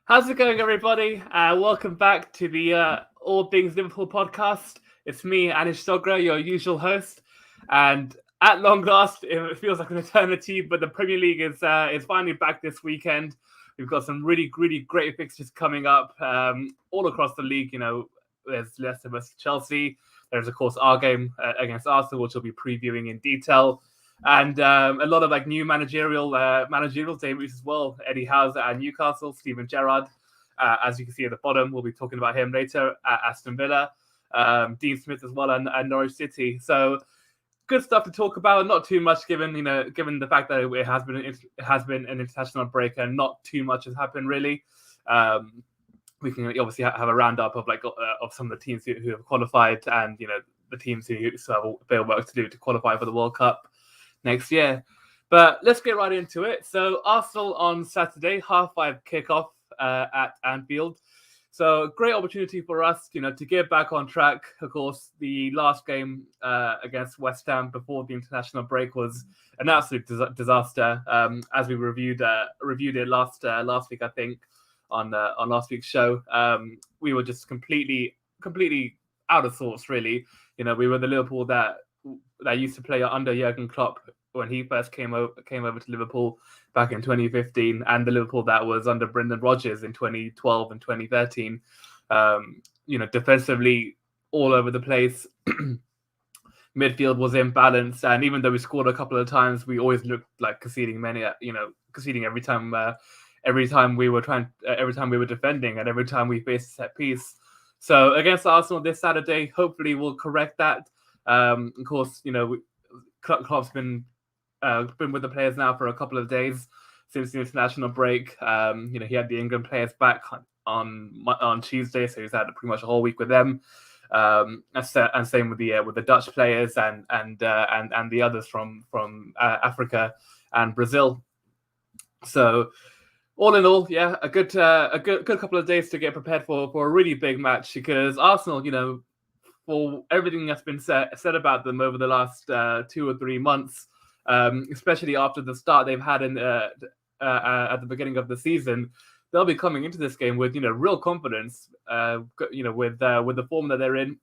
How's it going, everybody? Welcome back to the All Things Liverpool podcast. It's me, Anish Dogra, your usual host. And at long last, it feels like an eternity, but the Premier League is finally back this weekend. We've got some really great fixtures coming up all across the league. There's Leicester versus Chelsea. There's, of course, our game against Arsenal, which we'll be previewing in detail. And a lot of new managerial debuts as well. Eddie Howe at Newcastle, Steven Gerrard, as you can see at the bottom. We'll be talking about him later at Aston Villa, Dean Smith as well, and Norwich City. So good stuff to talk about. Not too much given the fact that it has been an international break and not too much has happened really. We can obviously have a roundup of of some of the teams who have qualified and the teams who still have a bit of work to do to qualify for the World Cup next year. But let's get right into it. So Arsenal on Saturday, 5:30 kickoff at Anfield. So great opportunity for us, to get back on track. Of course, the last game against West Ham before the international break was an absolute disaster. As we reviewed it last week, I think, on last week's show, we were just completely out of sorts. Really, we were the Liverpool that used to play under Jurgen Klopp when he first came over to Liverpool back in 2015, and the Liverpool that was under Brendan Rodgers in 2012 and 2013. Defensively all over the place. Midfield was imbalanced, and even though we scored a couple of times, we always looked like conceding every time we were defending, and every time we faced a set piece. So against Arsenal this Saturday, hopefully we'll correct that. Of course, Klopp's been with the players now for a couple of days since the international break. He had the England players back on Tuesday, so he's had pretty much a whole week with them. And same with the Dutch players and the others from Africa and Brazil. So all in all, yeah, a good couple of days to get prepared for a really big match, because Arsenal, for everything that's been said about them over the last 2 or 3 months, especially after the start they've had at the beginning of the season, they'll be coming into this game with real confidence. With the form that they're in.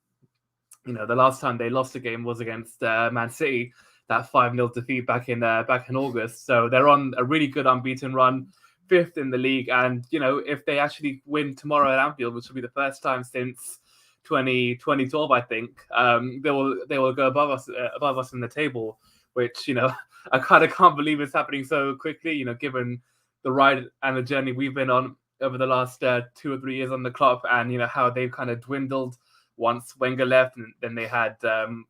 The last time they lost a game was against Man City, that 5-0 defeat back in August. So they're on a really good unbeaten run, 5th in the league, and if they actually win tomorrow at Anfield, which will be the first time since 2012, I think, they will go above us in the table, which I kind of can't believe it's happening so quickly. Given the ride and the journey we've been on over the last 2 or 3 years on the club, and how they've kind of dwindled once Wenger left, and then they had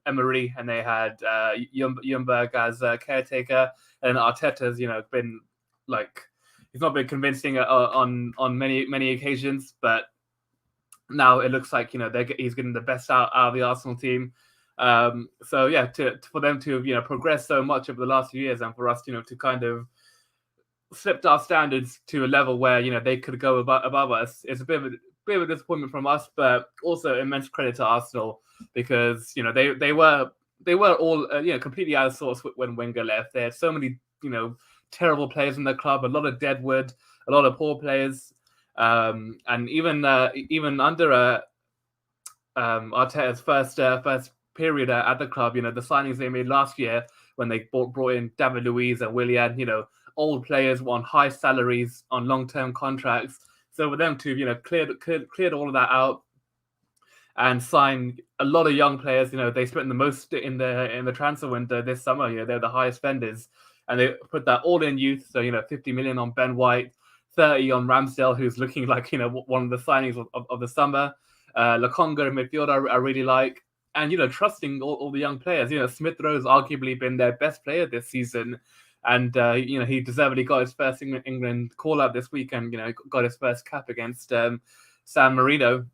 Emery, and they had Ljungberg as caretaker, and Arteta's been he's not been convincing on many occasions, but now it looks like he's getting the best out of the Arsenal team. So yeah, for them to progress so much over the last few years, and for us to kind of slipped our standards to a level where they could go above us, it's a bit of a disappointment from us, but also immense credit to Arsenal, because they were all completely out of sorts when Wenger left. They had so many terrible players in the club, a lot of deadwood, a lot of poor players. And even under Arteta's first period at the club, the signings they made last year when they brought in David Luiz and Willian, old players on high salaries on long-term contracts. So for them to cleared all of that out and sign a lot of young players, they spent the most in the transfer window this summer. They're the highest spenders, and they put that all in youth. So 50 million on Ben White, 30 on Ramsdale, who's looking like one of the signings of the summer. Lokonga in midfield, I really like, and trusting all the young players. Smith Rowe's arguably been their best player this season, and he deservedly got his first England call up this week, and got his first cap against San Marino.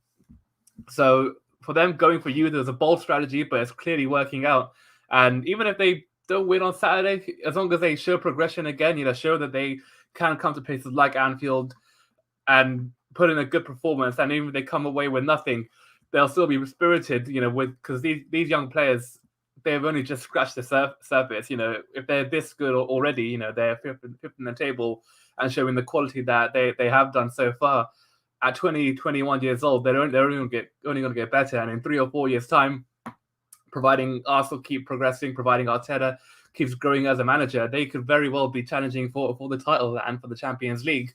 So for them, going for youth is a bold strategy, but it's clearly working out. And even if they don't win on Saturday, as long as they show progression again, show that they can come to places like Anfield and put in a good performance, and even if they come away with nothing, they'll still be spirited, because these young players, they've only just scratched the surface. If they're this good already, they're fifth in the table and showing the quality that they have done so far. At 20, 21 years old, they're only going to get better. And in 3 or 4 years' time, providing Arsenal keep progressing, providing Arteta keeps growing as a manager, they could very well be challenging for the title and for the Champions League.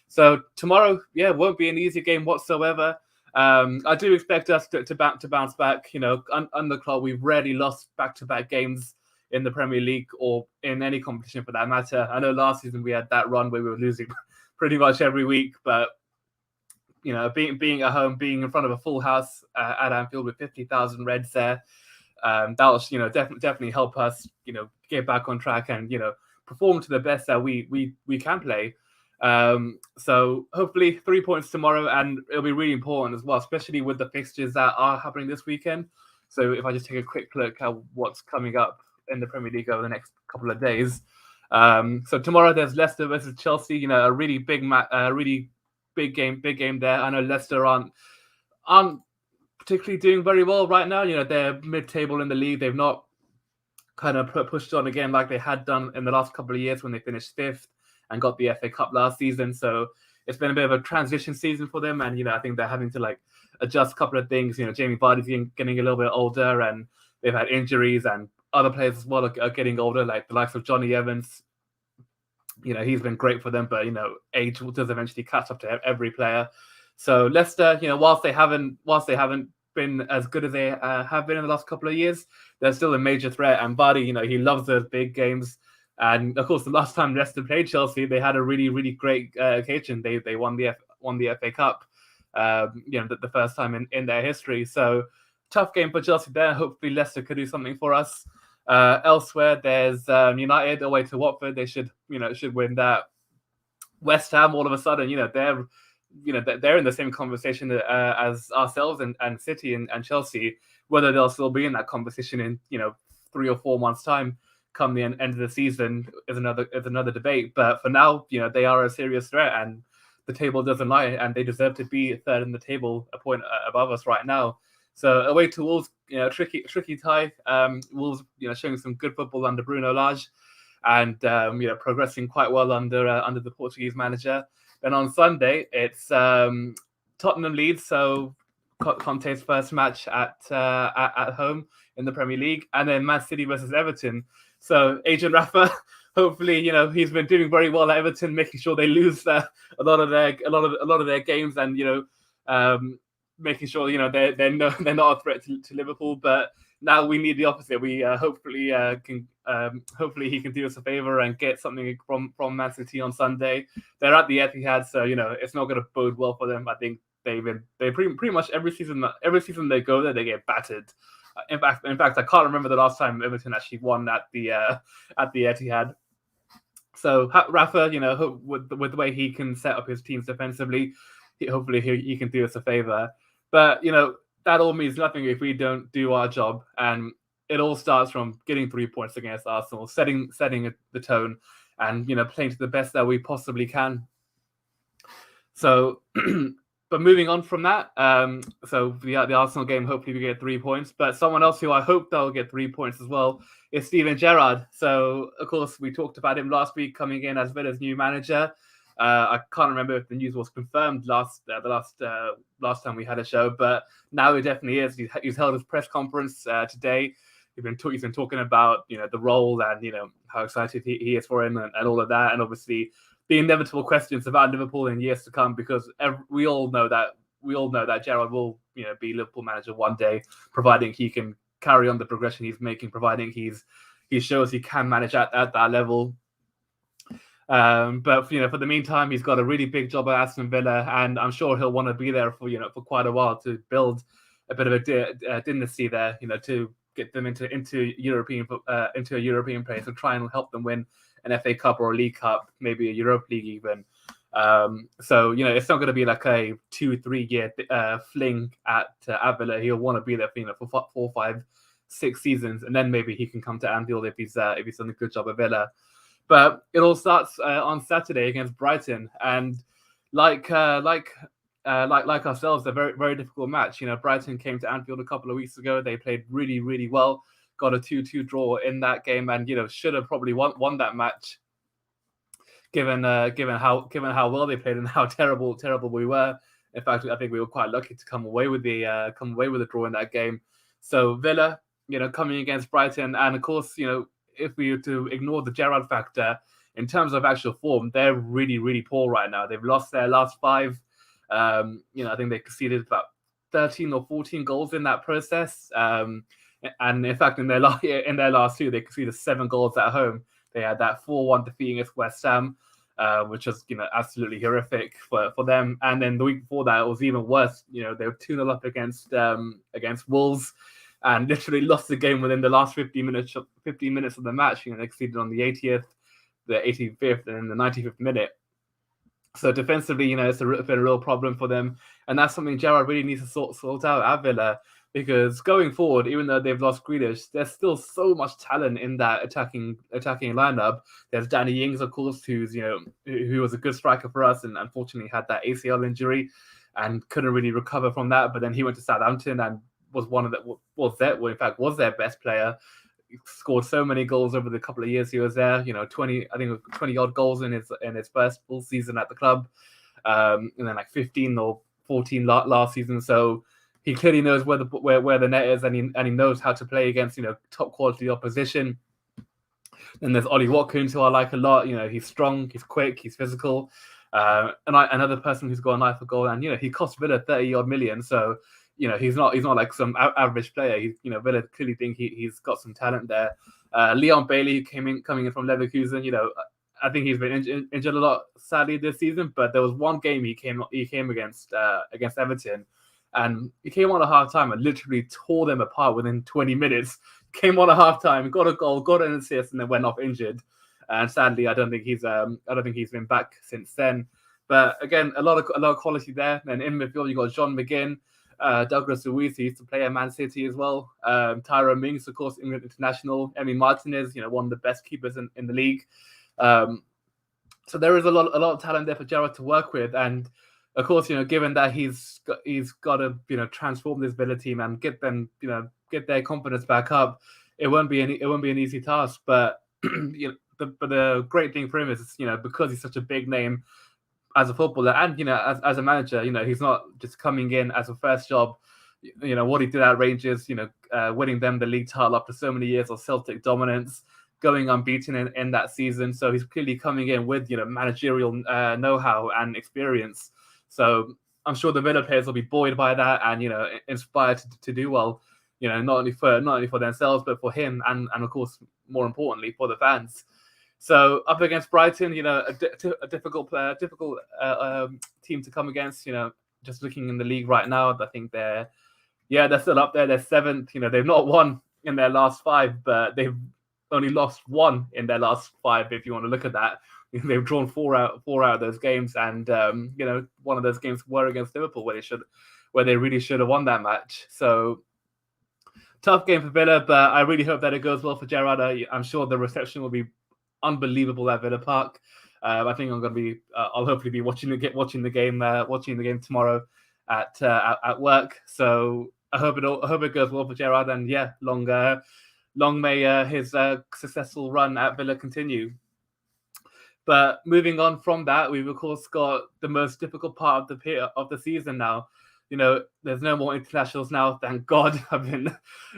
So tomorrow, won't be an easy game whatsoever. I do expect us to bounce back. Under Klopp, we've rarely lost back-to-back games in the Premier League or in any competition for that matter. I know last season we had that run where we were losing pretty much every week, but being at home, being in front of a full house at Anfield with 50,000 Reds there, that was definitely help us get back on track and perform to the best that we can play. So hopefully 3 points tomorrow, and it'll be really important as well, especially with the fixtures that are happening this weekend. So if I just take a quick look at what's coming up in the Premier League over the next couple of days. So tomorrow there's Leicester versus Chelsea. A really big big game there. I know Leicester aren't particularly doing very well right now. They're mid-table in the league. They've not kind of pushed on again like they had done in the last couple of years when they finished 5th and got the FA Cup last season. So it's been a bit of a transition season for them. And, I think they're having to adjust a couple of things. Jamie Vardy's getting a little bit older and they've had injuries, and other players as well are getting older, like the likes of Johnny Evans. He's been great for them, but, age does eventually catch up to every player. So Leicester, whilst they haven't been as good as they have been in the last couple of years, they're still a major threat. And Vardy, he loves those big games. And of course, the last time Leicester played Chelsea, they had a really, really great occasion. They won the FA Cup, the first time in their history. So tough game for Chelsea there. Hopefully Leicester could do something for us. Elsewhere, there's United away to Watford. They should win that. West Ham, all of a sudden, they're in the same conversation as ourselves and City and Chelsea. Whether they'll still be in that competition in 3 or 4 months' time, come the end of the season, is another debate. But for now, they are a serious threat, and the table doesn't lie, and they deserve to be third in the table, a point above us right now. So away to Wolves, tricky tie. Wolves, showing some good football under Bruno Lage, and progressing quite well under the Portuguese manager. Then on Sunday, it's Tottenham Leeds, so Conte's first match at home in the Premier League, and then Man City versus Everton. So Agent Rafa, hopefully, he's been doing very well at Everton, making sure they lose a lot of their games, and making sure they're not a threat to Liverpool. But now we need the opposite. We hopefully he can do us a favor and get something from Man City on Sunday. They're at the Etihad, so it's not going to bode well for them. I think they pretty much every season they go there, they get battered. In fact, I can't remember the last time Everton actually won at the Etihad. So Rafa, with the way he can set up his teams defensively, hopefully he can do us a favor. But that all means nothing if we don't do our job, and it all starts from getting 3 points against Arsenal, setting the tone, and playing to the best that we possibly can. So, but moving on from that, so the Arsenal game, hopefully we get 3 points. But someone else who I hope they'll get 3 points as well is Steven Gerrard. So of course we talked about him last week coming in as Villa's new manager. I can't remember if the news was confirmed last time we had a show, but now it definitely is. He's held his press conference today. He's been talking about the role and how excited he is for him and all of that, and obviously the inevitable questions about Liverpool in years to come, because we all know that Gerrard will be Liverpool manager one day, providing he can carry on the progression he's making, providing he shows he can manage at that level. But for the meantime, he's got a really big job at Aston Villa, and I'm sure he'll want to be there for quite a while to build a bit of a dynasty there, to get them into a European place and try and help them win an FA Cup or a League Cup, maybe a Europa League even. So it's not going to be like a 2-3 year fling at Villa. He'll want to be there for 4, 5, 6 seasons, and then maybe he can come to Anfield if he's done a good job at Villa. But it all starts on Saturday against Brighton, and like ourselves, a very, very difficult match. Brighton came to Anfield a couple of weeks ago. They played really, really well, got a 2-2 draw in that game, and should have probably won that match, given how well they played and how terrible we were. In fact, I think we were quite lucky to come away with the draw in that game. So Villa, coming against Brighton, and of course, if we were to ignore the Gerrard factor, in terms of actual form, they're really, really poor right now. They've lost their last 5. I think they conceded about 13 or 14 goals in that process. And in fact, in their last 2, they conceded 7 goals at home. They had that 4-1 defeat against West Ham, which was absolutely horrific for them. And then the week before that, it was even worse. They were 2-0 up against Wolves, and literally lost the game within the last 15 minutes of the match. They conceded on the 80th, the 85th, and then the 95th minute. So defensively, it's been a real problem for them, and that's something Gerrard really needs to sort out at Villa. Because going forward, even though they've lost Grealish, there's still so much talent in that attacking lineup. There's Danny Ings, of course, who was a good striker for us, and unfortunately had that ACL injury and couldn't really recover from that. But then he went to Southampton and was was their best player. He scored so many goals over the couple of years he was there. 20 odd goals in his first full season at the club, and then like 15 or 14 last season. So he clearly knows where the net is, and he knows how to play against top quality opposition. Then there's Ollie Watkins, who I like a lot. He's strong, he's quick, he's physical, and another person who's got an eye for goal. And he cost Villa 30 odd million, so he's not like some average player. Villa clearly think he's got some talent there. Leon Bailey coming in from Leverkusen. I think he's been injured a lot, sadly, this season. But there was one game he came against Everton, and he came on at halftime and literally tore them apart within 20 minutes. Came on at halftime, got a goal, got an assist, and then went off injured. And sadly, I don't think he's been back since then. But again, a lot of quality there. And in midfield, you got John McGinn, Douglas Luiz, who used to play at Man City as well. Tyrone Mings, of course, England international. Emi Martinez, one of the best keepers in the league. So there is a lot of talent there for Gerrard to work with, and of course, given that he's got to transform this Villa team and get them get their confidence back up, it won't be an easy task. But the great thing for him is because he's such a big name as a footballer and as a manager, he's not just coming in as a first job. What he did at Rangers, winning them the league title after so many years of Celtic dominance, going unbeaten in that season. So he's clearly coming in with managerial know-how and experience. So I'm sure the Villa players will be buoyed by that and inspired to do well. Not only for themselves but for him and of course more importantly for the fans. So up against Brighton, a difficult team to come against. Just looking in the league right now, I think they're still up there. They're 7th. They've not won in their last 5, but they've only lost 1 in their last 5. If you want to look at that, they've drawn 4 out of those games, and one of those games were against Liverpool, where they really should have won that match. So tough game for Villa, but I really hope that it goes well for Gerrard. I'm sure the reception will be unbelievable at Villa Park. I think I'm going to be. I'll hopefully be watching the game tomorrow at work. So I hope it goes well for Gerrard, and long may his successful run at Villa continue. But moving on from that, we've of course got the most difficult part of the season now. There's no more internationals now, thank God.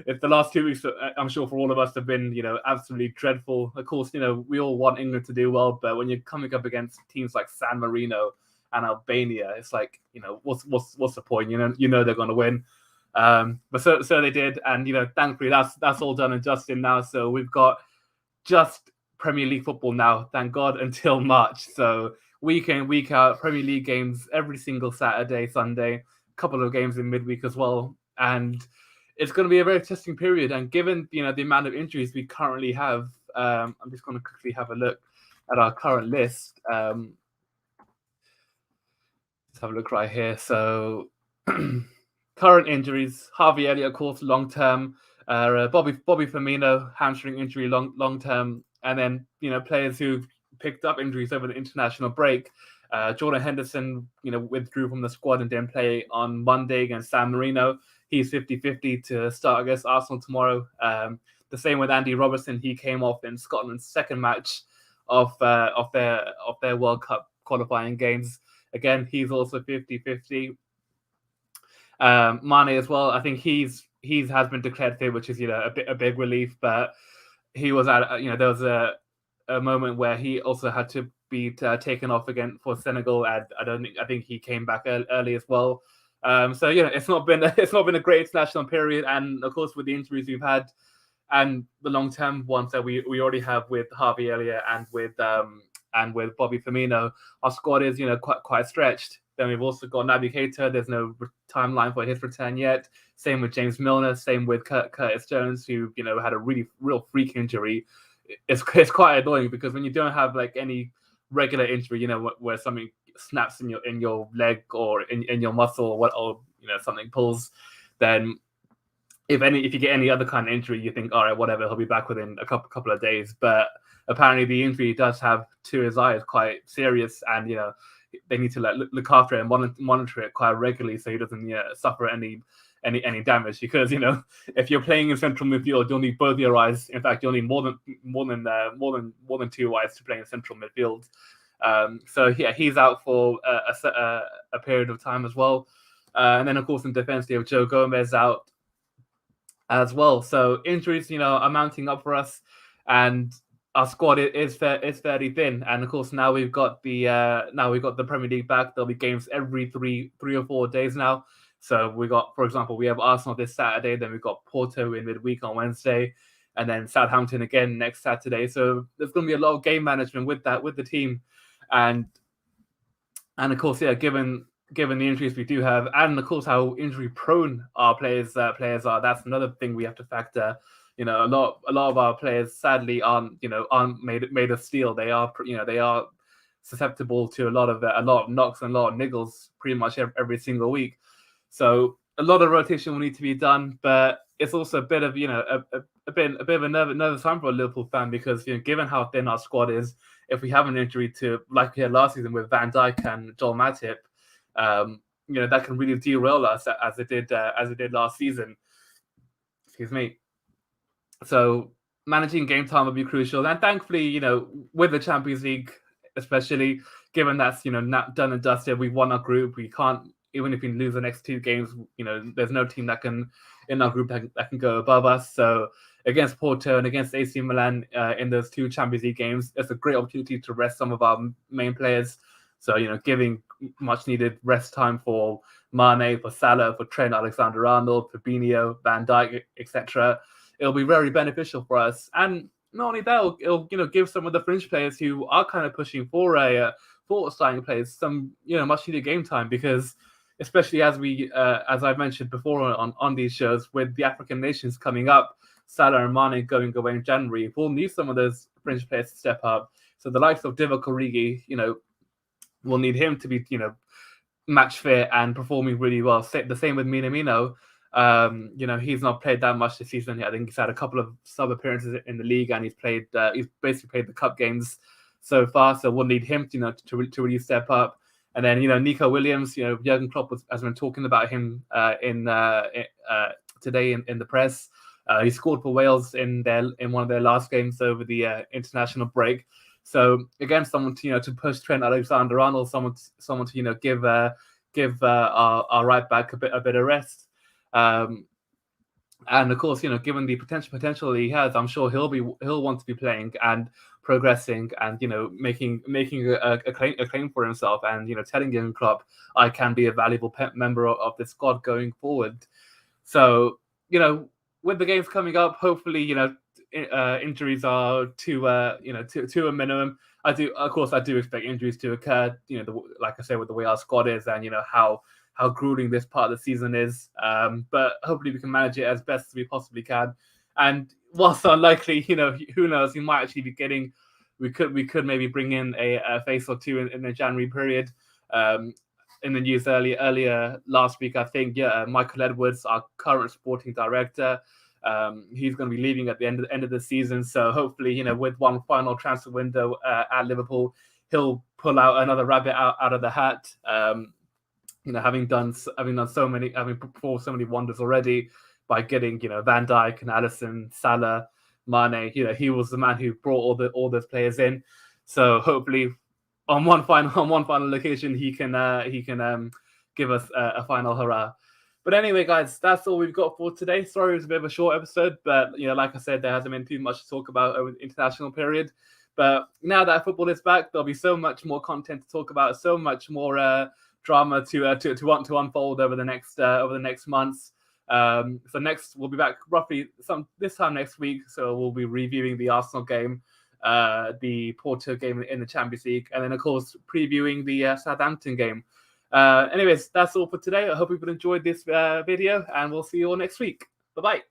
If the last 2 weeks, I'm sure for all of us have been, absolutely dreadful. Of course, we all want England to do well, but when you're coming up against teams like San Marino and Albania, it's like, what's the point? They're going to win. But so they did, and thankfully that's all done and dusted now. So we've got just Premier League football now, thank God, until March. So week in, week out, Premier League games every single Saturday, Sunday, couple of games in midweek as well, and it's going to be a very testing period. And given the amount of injuries we currently have, I'm just going to quickly have a look at our current list. Let's have a look right here. So current injuries: Harvey Elliott, of course, long term. Bobby Firmino, hamstring injury, long term, and then players who've picked up injuries over the international break. Jordan Henderson, withdrew from the squad and didn't play on Monday against San Marino. he's 50-50 to start against Arsenal tomorrow. The same with Andy Robertson. He came off in Scotland's second match of their World Cup qualifying games. Again, he's also 50-50. Mane as well. I think he's has been declared fit, which is a big relief. But he was at there was a moment where he also had to be taken off again for Senegal, and I think he came back early as well. So it's not been a great international period, and of course with the injuries we've had and the long term ones that we already have with Harvey Elliott and with Bobby Firmino, our squad is quite stretched. Then we've also got Naby Keita. There's no timeline for his return yet. Same with James Milner. Same with Curtis Jones, who had a real freak injury. It's quite annoying because when you don't have like any regular injury, where something snaps in your leg or in your muscle or something pulls, then if you get any other kind of injury, you think, all right, whatever, he'll be back within a couple of days. But apparently the injury he does have to his eye is quite serious, and they need to look after it and monitor it quite regularly so he doesn't suffer any damage. Because if you're playing in central midfield, you'll need both your eyes. In fact, you'll need more than two eyes to play in central midfield. So yeah, he's out for a period of time as well. And then of course in defense, you have Joe Gomez out as well. So injuries, are mounting up for us, and our squad is fairly thin. And of course now we've got the Premier League back. There'll be games every three or 4 days now. So for example, we have Arsenal this Saturday, then we've got Porto in midweek on Wednesday, and then Southampton again next Saturday. So there's going to be a lot of game management with the team, and of course, given the injuries we do have, and of course how injury prone our players are, that's another thing we have to factor. A lot of our players sadly aren't made of steel. They are susceptible to a lot of knocks and a lot of niggles pretty much every single week. So a lot of rotation will need to be done, but it's also a bit of a bit of a nervous time for a Liverpool fan, because given how thin our squad is, if we have an injury to, like we had last season with Van Dijk and Joel Matip, that can really derail us as it did last season. Excuse me. So managing game time will be crucial, and thankfully, with the Champions League, especially given that's not done and dusted, we won our group. We can't, even if we lose the next 2 games, there's no team that can in our group that can go above us. So against Porto and against AC Milan in those 2 Champions League games, it's a great opportunity to rest some of our main players. So giving much needed rest time for Mane, for Salah, for Trent Alexander-Arnold, Fabinho, Van Dijk, etc. It'll be very beneficial for us, and not only that, it'll give some of the fringe players who are kind of pushing for starting players some much needed game time, because especially as I've mentioned before on these shows, with the African nations coming up, Salah and Mane going away in January, we'll need some of those fringe players to step up. So the likes of Divock Origi, we'll need him to be match fit and performing really well. The same with Minamino. He's not played that much this season. I think he's had a couple of sub appearances in the league, and he's basically played the cup games so far. So we'll need him, to really step up. And then Nico Williams, Jurgen Klopp has been talking about him today in the press. He scored for Wales in one of their last games over the international break. So again, someone to push Trent Alexander-Arnold, someone to give our right back a bit of rest. And of course, given the potential he has, I'm sure he'll want to be playing and progressing, and making a claim for himself, and telling Jurgen Klopp, I can be a valuable member of the squad going forward. So with the games coming up, hopefully injuries are to a minimum. I do expect injuries to occur. Like I say, with the way our squad is, and how grueling this part of the season is. But hopefully we can manage it as best as we possibly can. And whilst unlikely, who knows? We might actually be getting. We could maybe bring in a face or two in the January period. In the news earlier last week, I think Michael Edwards, our current sporting director, he's going to be leaving at the end of the season. So hopefully, with one final transfer window at Liverpool, he'll pull out another rabbit out of the hat. having performed so many wonders already by getting Van Dijk and Alisson, Salah, Mane. He was the man who brought all those players in. So hopefully, on one final occasion, he can give us a final hurrah. But anyway, guys, that's all we've got for today. Sorry, it was a bit of a short episode, but like I said, there hasn't been too much to talk about over the international period. But now that football is back, there'll be so much more content to talk about, so much more drama to want to unfold over the next months. So next we'll be back roughly this time next week. So we'll be reviewing the Arsenal game, the Porto game in the Champions League, and then of course previewing the Southampton game. Anyways, that's all for today. I hope you've enjoyed this video, and we'll see you all next week. Bye-bye.